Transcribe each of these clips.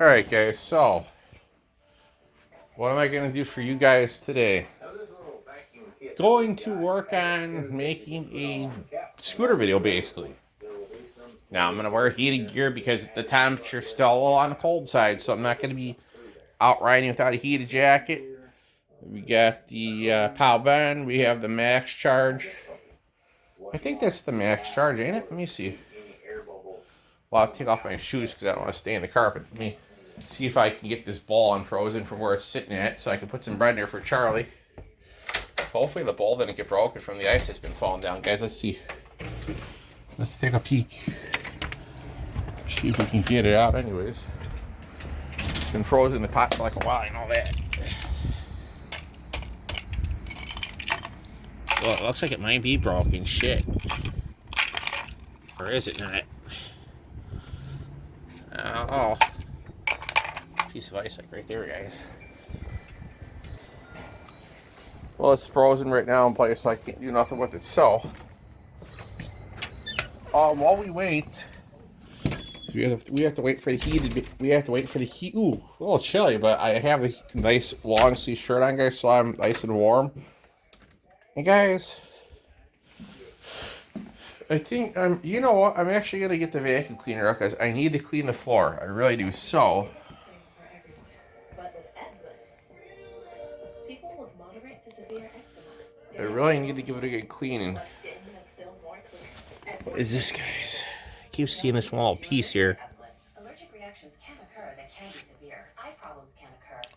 Alright guys, so what am I going to do for you guys today? Going to work on making a scooter video basically. Now I'm going to wear heated gear because the temperature's still a little on the cold side, so I'm not going to be out riding without a heated jacket. We got the power band, we have the max charge. I think that's the max charge, ain't it? Let me see. Well, I'll take off my shoes because I don't want to stay in the carpet. Let me see if I can get this ball unfrozen from where it's sitting at so I can put some bread in there for Charlie. Hopefully the ball didn't get broken from the ice that's been falling down. Guys, let's see. Let's take a peek. See if we can get it out anyways. It's been frozen in the pot for like a while, I know that. Well, it looks like it might be broken. Shit. Or is it not? I don't know. Piece of ice like right there, guys. Well, it's frozen right now in place, so I can't do nothing with it. So, while we wait, we have to wait for the heat. We have to wait for the heat. Ooh, a little chilly, but I have a nice long sleeve shirt on, guys, so I'm nice and warm. And guys, I think you know what? I'm actually gonna get the vacuum cleaner out because I need to clean the floor. I really do. So. I really need to give it a good cleaning. What is this, guys? I keep seeing this small piece here.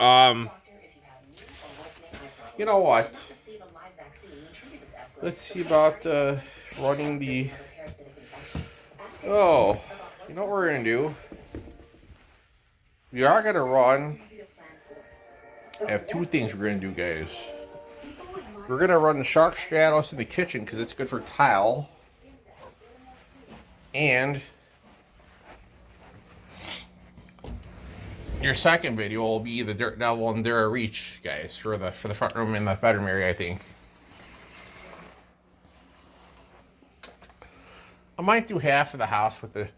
You know what? Let's see about running the... Oh, you know what we're going to do? We are going to run... I have two things we're going to do, guys. We're going to run the Shark Strattos in the kitchen because it's good for tile. And your second video will be the Dirt Devil and Dura Reach, guys, for the front room and the bedroom area, I think. I might do half of the house with the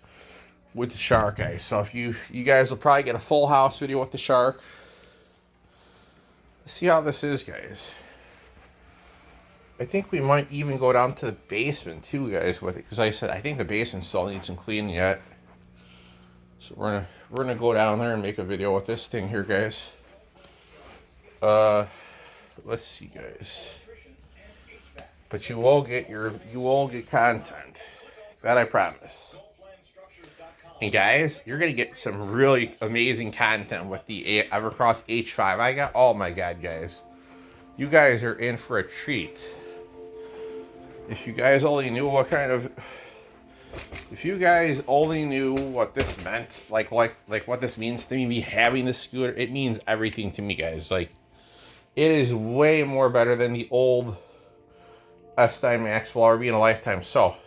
shark, guys. So if you guys will probably get a full house video with the shark. Let's see how this is, guys. I think we might even go down to the basement too, guys, with it, because like I said, I think the basement still needs some cleaning yet. So we're gonna go down there and make a video with this thing here, guys. Let's see, guys. But you will get content. That I promise. And guys, you're gonna get some really amazing content with the Evercross H5 I got. Oh my god, guys. You guys are in for a treat. If you guys only knew what kind of... If you guys only knew what this meant, like what this means to me having this scooter, it means everything to me, guys. Like, it is way more better than the old S9 Maxwell or being a lifetime. So,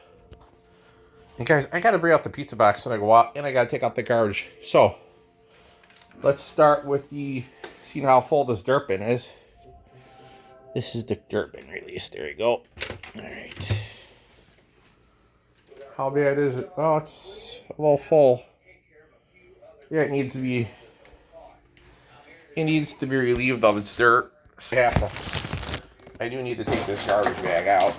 and guys, I gotta bring out the pizza box when I go out, and I gotta take out the garbage. So, let's start with seeing how full this dirt bin is. This is the dirt bin release. There we go. Alright. How bad is it? Oh, it's a little full. Yeah, it needs to be relieved of its dirt. So I do need to take this garbage bag out.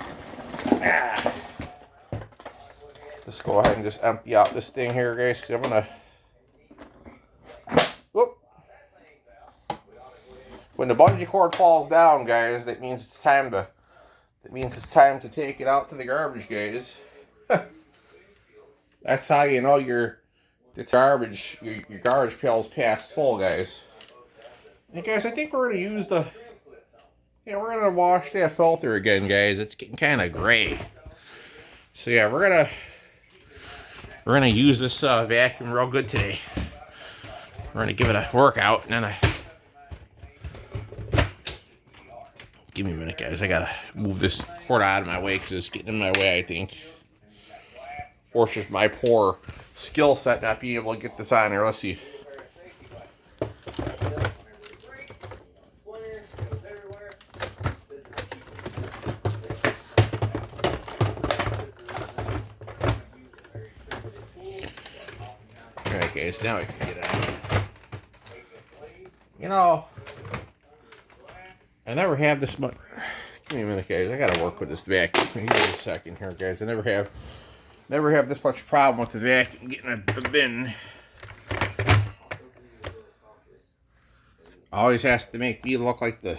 Let's go ahead and just empty out this thing here, guys, because I'm gonna... Whoop. When the bungee cord falls down, guys, that means it's time to take it out to the garbage, guys. That's how you know your garbage pail's past full, guys. And guys, I think we're gonna use we're gonna wash that filter again, guys. It's getting kind of gray. So yeah, we're gonna use this vacuum real good today. We're gonna give it a workout, and then give me a minute, guys. I gotta move this cord out of my way because it's getting in my way, I think. Or it's just my poor skill set not being able to get this on here. Let's see. Alright, guys, now I can get it on. You know, I never had this much. Give me a minute, guys. I gotta work with this vacuum. Give me a second here, guys. I never have this much problem with the vacuum getting a bin. Always has to make me look like the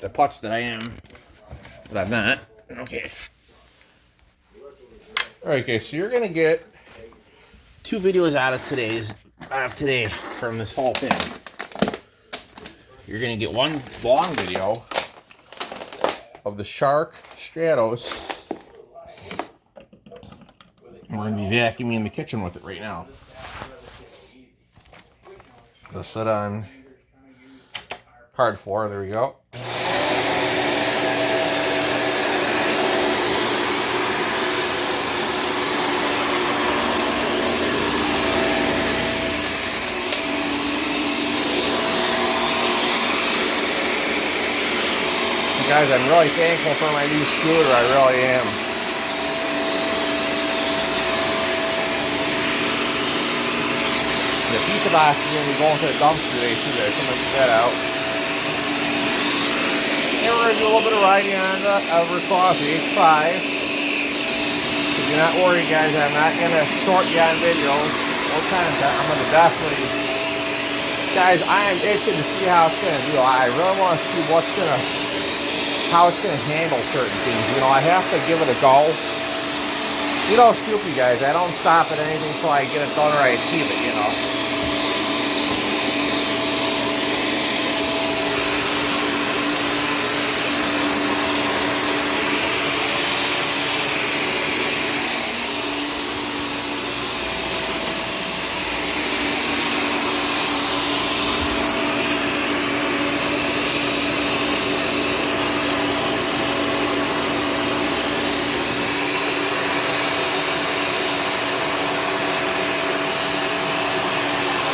putz that I am, but I'm not. Okay. All right, guys. So you're gonna get 2 videos out of today from this whole thing. You're gonna get one long video of the Shark Strattos. We're gonna be vacuuming in the kitchen with it right now. Go sit on hard floor. There we go. Guys, I'm really thankful for my new scooter. I really am. The pizza box is going to be going to the dumpster today too, guys. So I'm going to get that out. And we're going to do a little bit of riding on the Evercross H5. So do not worry, guys. I'm not going to short you on videos or content. I'm going to definitely... Guys, I am itching to see how it's going to do. I really want to see how it's going to handle certain things. You know, I have to give it a go. You know, stupid guys, I don't stop at anything until I get it done or I achieve it, you know.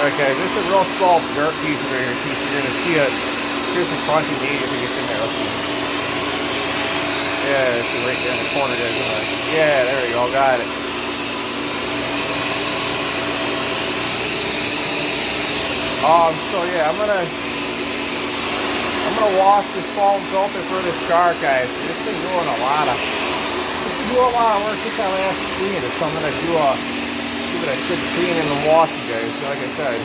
Okay, this is a real small dirt piece of here. You're going to see it. Here's the crunchy meat if it gets in there. Let's see. Yeah, it's right there in the corner there. Yeah, there we go. Got it. So yeah, I'm gonna wash this foam filter for this Shark, guys. It's been doing a lot of work since I last cleaned it. So I'm gonna give it a good cleaning and washing, guys. Like I said.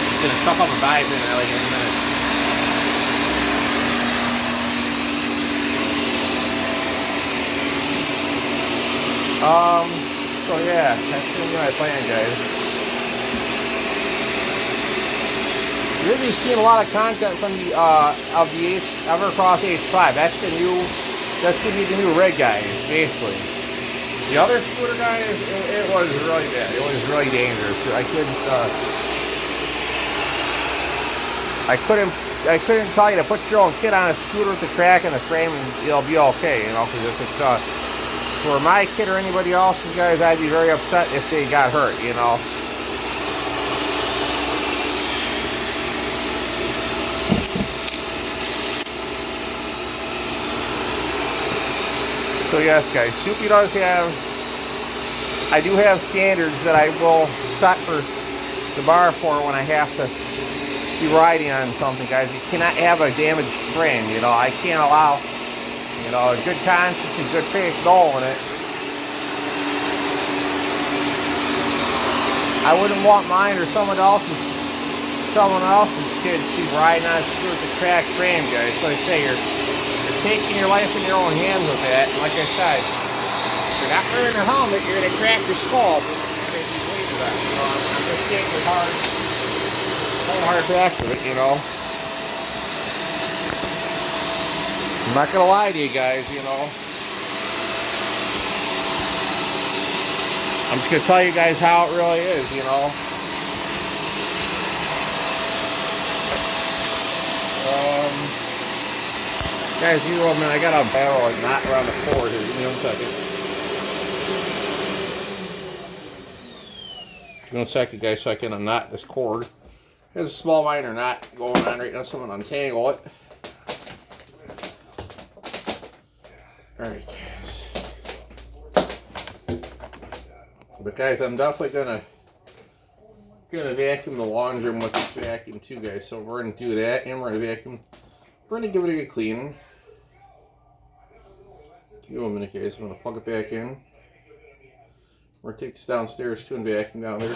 Just gonna suck up a vibe in it like in a minute. So yeah, that's gonna be my plan, guys. You're gonna be seeing a lot of content from the Evercross H5. That's gonna be the new rig, guys, basically. The other scooter, guys, it was really bad. It was really dangerous. I couldn't tell you to put your own kid on a scooter with a crack in the frame and it'll be okay, you know, because if it's for my kid or anybody else's, guys, I'd be very upset if they got hurt, you know. So yes, guys, Soupy does I do have standards that I will set for the bar for when I have to be riding on something, guys. You cannot have a damaged frame, you know. I can't allow, you know, a good conscience and good faith goal in it. I wouldn't want mine or someone else's kids to be riding on a scooter with a cracked frame, guys. So I say you're taking your life in your own hands with that. And like I said, if you're not wearing a helmet, you're gonna crack your skull. I'm just getting as hard cracks with it, you know. I'm not gonna lie to you guys, you know. I'm just gonna tell you guys how it really is, you know. Guys, you know, man, I got a barrel and knot around the cord here. Give me 1 second. Give me 1 second, guys, so I can unknot this cord. There's a small minor knot going on right now, so I'm gonna untangle it. Alright, guys. But guys, I'm definitely gonna vacuum the laundry room with this vacuum too, guys. So we're gonna do that, and we're gonna vacuum. We're gonna give it a good clean. Give it a minute, guys. I'm gonna plug it back in. We're gonna take this downstairs too and vacuum down there.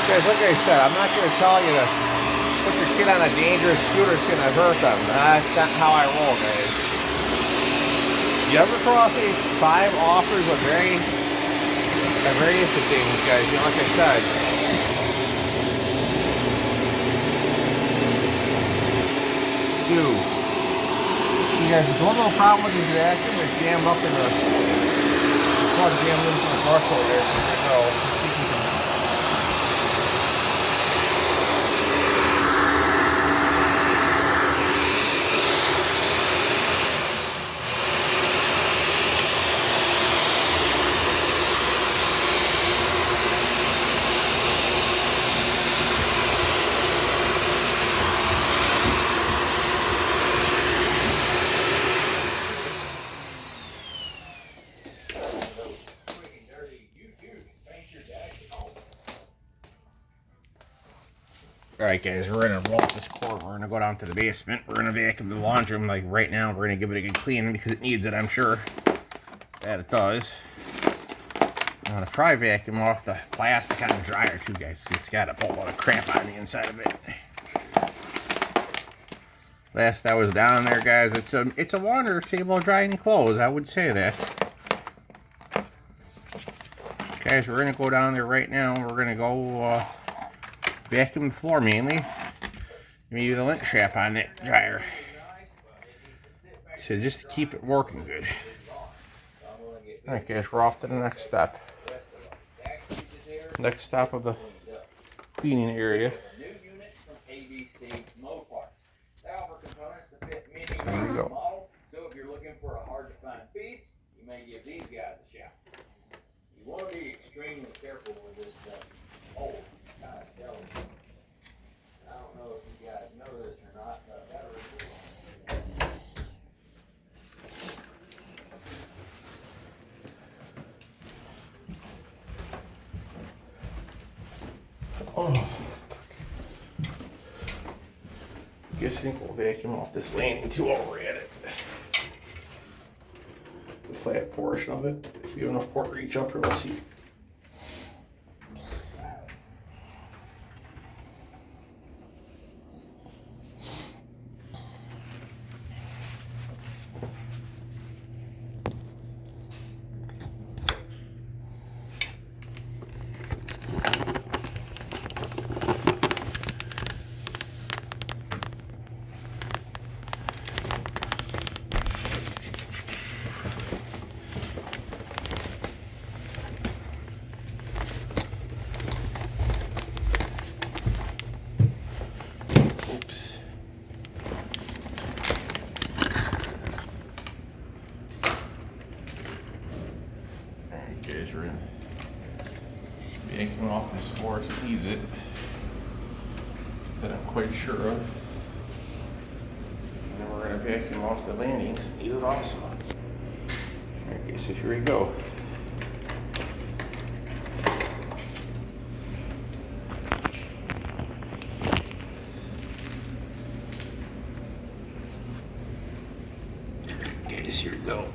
Guys, like I said, I'm not gonna tell you to put your kid on a dangerous scooter. It's gonna hurt them. That's not how I roll, guys. You ever cross a 5 offers of various of things, guys? You know, like I said. Dude. You guys, there's one little problem with this vacuum. It's jammed up in the plug jammed into the brush over there. So there you go. Alright guys, we're going to roll up this cord. We're going to go down to the basement. We're going to vacuum the laundry room like right now. We're going to give it a good clean because it needs it, I'm sure. That it does. I'm going to try vacuum off the plastic on the dryer too, guys. It's got a whole lot of crap on the inside of it. Last I was down there, guys, it's a water table drying clothes. I would say that. Guys, we're going to go down there right now. We're going to go vacuum the floor mainly. Maybe the lint strap on that dryer. So just to keep it working good. Alright guys, we're off to the next step. Next stop of the cleaning area. So here we go. So if you're looking for a hard to find piece, you may give these guys a shot. You want to be extremely careful with this stuff. Oh, God, I don't know if you guys know this or not, but Oh. Guess I think we'll vacuum off this landing too while we're at it. The flat portion of it. If we have enough port reach up here, we'll see. Guys, we're in vacuum off this floor, it needs it, that I'm quite sure of. And then we're going to vacuum off the landings, it needs it also. Okay, so here we go. Guys, here we go.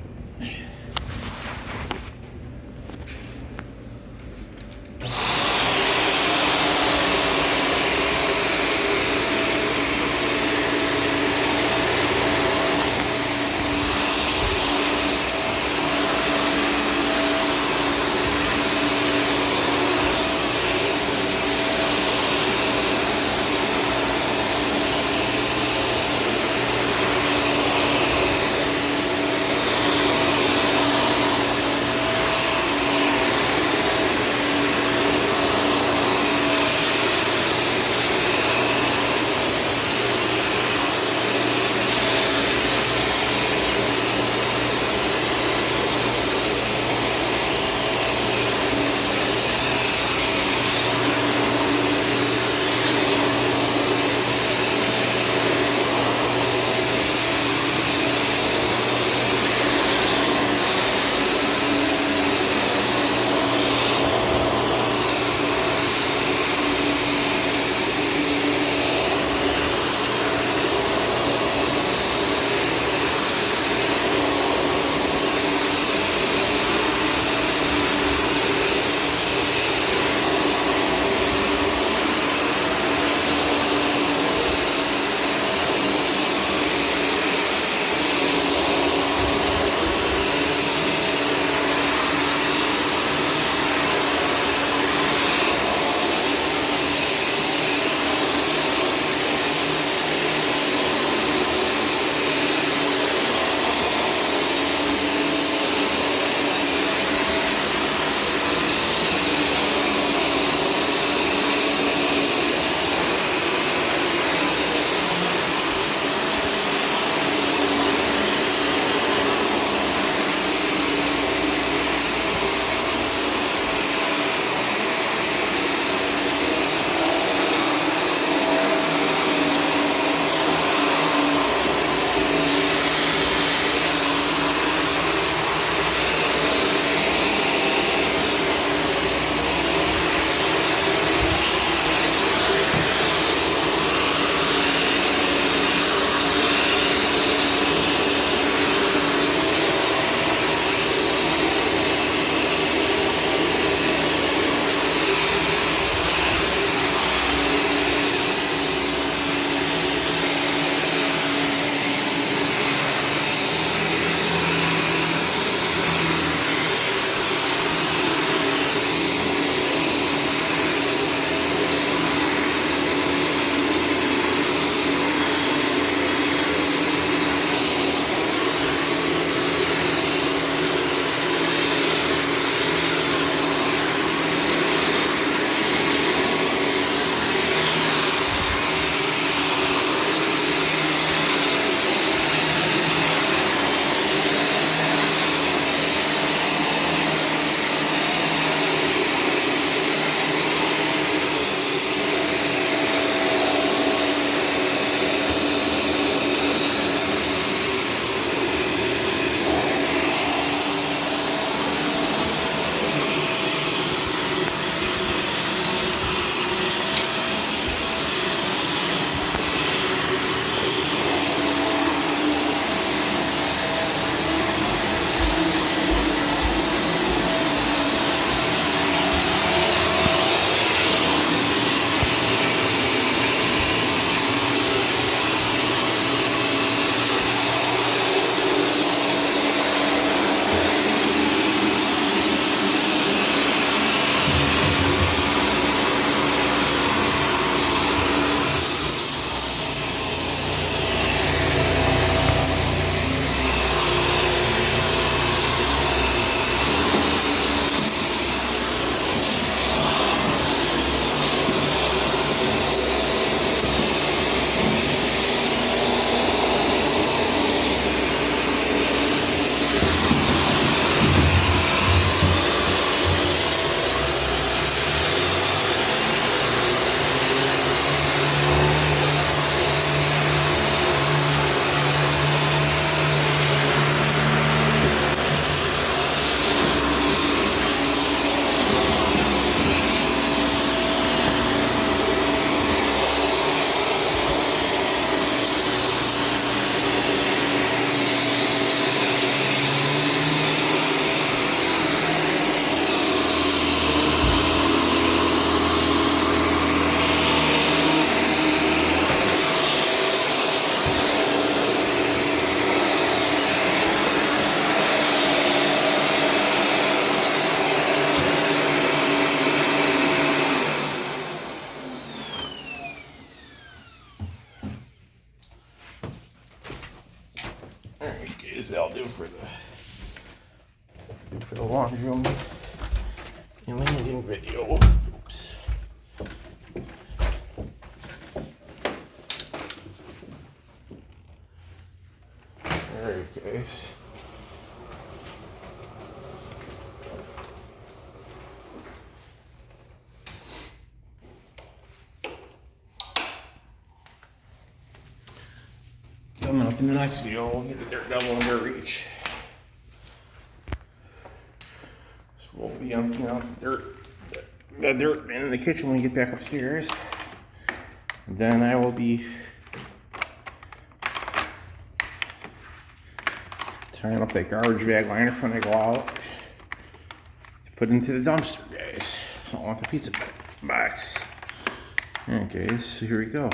guess that'll do for the laundry room and landing video. Oops. Alright, guys. Coming up in the next video, we'll get the dirt devil under reach. So we'll be emptying out the dirt in the kitchen when we get back upstairs. And then I will be tying up that garbage bag liner when I go out to put into the dumpster, guys. I don't want the pizza box. Alright, guys, so here we go.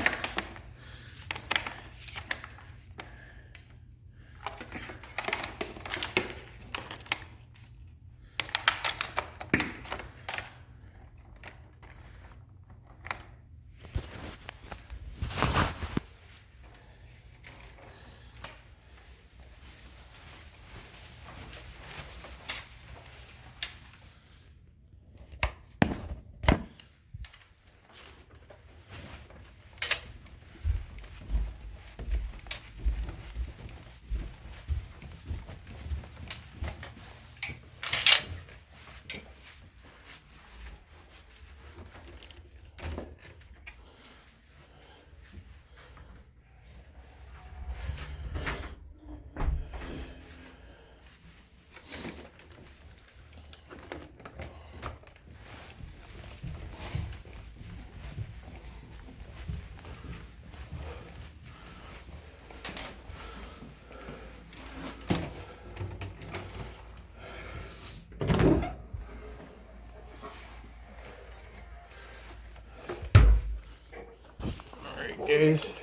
Guys,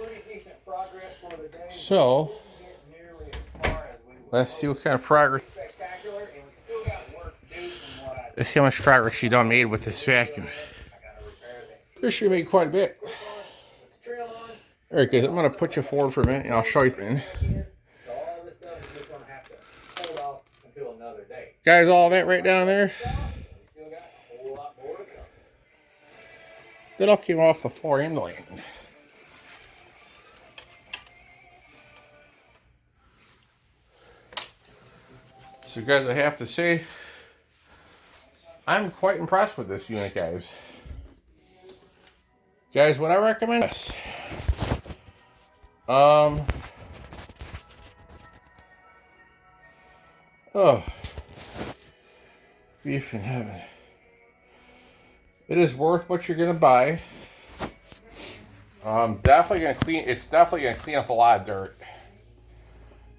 so let's see what kind of progress. Let's see how much progress she done made with this vacuum. Pretty sure you made quite a bit. Alright, guys, I'm gonna put you forward for a minute and I'll show you. Guys, all that right down there, that all came off the floor in the land. So guys, I have to say, I'm quite impressed with this unit, guys. Guys, would I recommend this? Oh, beef in heaven. It is worth what you're gonna buy. Definitely gonna clean. It's definitely gonna clean up a lot of dirt.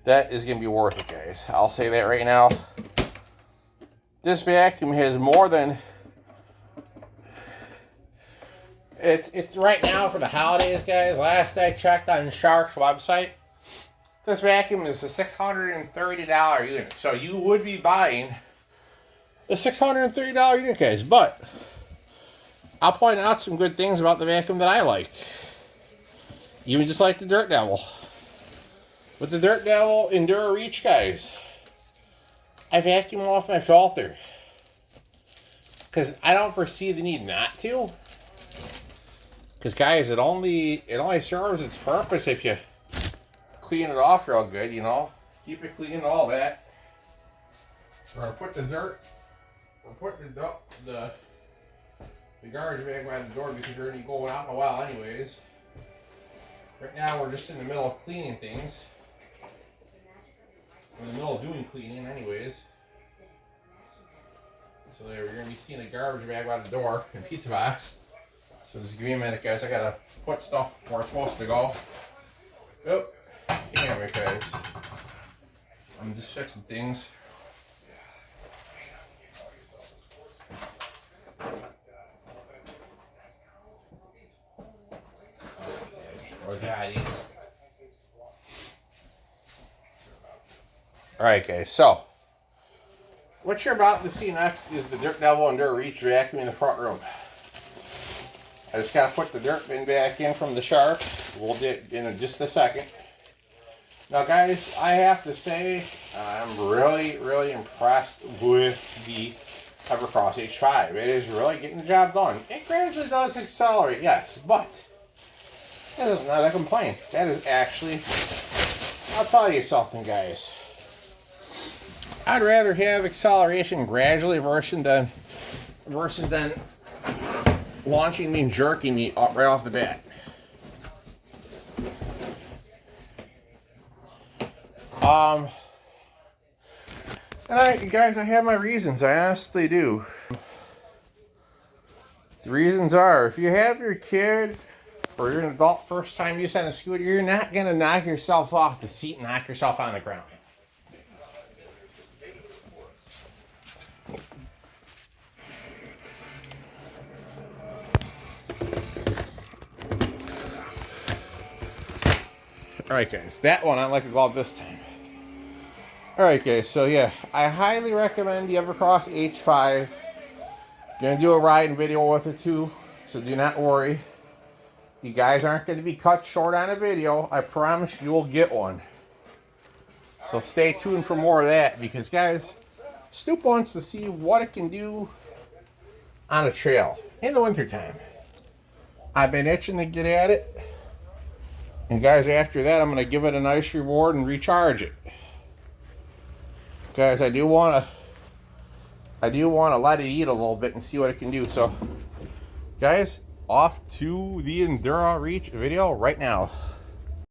That is going to be worth it, guys. I'll say that right now. This vacuum has more than... It's right now for the holidays, guys. Last I checked on Shark's website, this vacuum is a $630 unit. So you would be buying a $630 unit, guys. But I'll point out some good things about the vacuum that I like. Even just like the Dirt Devil. With the Dirt Devil Enduro Reach, guys, I vacuum off my filter because I don't foresee the need not to. Because, guys, it only serves its purpose if you clean it off real good, you know. Keep it clean and all that. We're gonna put the dirt. We're putting the garbage bag by the door because you're gonna be going out in a while, anyways. Right now, we're just in the middle of cleaning things. We're in the middle of doing cleaning anyways. So there, we're going to be seeing a garbage bag by the door and pizza box. So just give me a minute, guys. I got to put stuff where it's supposed to go. Oh, damn it, guys. I'm just fixing things. Alright, guys, so what you're about to see next is the Dirt Devil Enduro Reach vacuum in the front room. I just got to put the dirt bin back in from the Shark. We'll do it in just a second. Now, guys, I have to say, I'm really, really impressed with the Evercross H5. It is really getting the job done. It gradually does accelerate, yes, but that is not a complaint. That is actually, I'll tell you something, guys. I'd rather have acceleration gradually versus than launching me and jerking me up right off the bat. And guys, I have my reasons. I honestly do. The reasons are, if you have your kid or you're an adult first time use on a scooter, you're not gonna knock yourself off the seat and knock yourself on the ground. Alright guys, that one I like to go out this time. Alright guys, so yeah, I highly recommend the Evercross H5. Gonna do a riding video with it too, so do not worry. You guys aren't going to be cut short on a video. I promise you will get one. So stay tuned for more of that, because guys, Snoop wants to see what it can do on a trail in the wintertime. I've been itching to get at it. And guys, after that, I'm going to give it a nice reward and recharge it. Guys, I do want to let it eat a little bit and see what it can do. So, guys, off to the Enduro Reach video right now.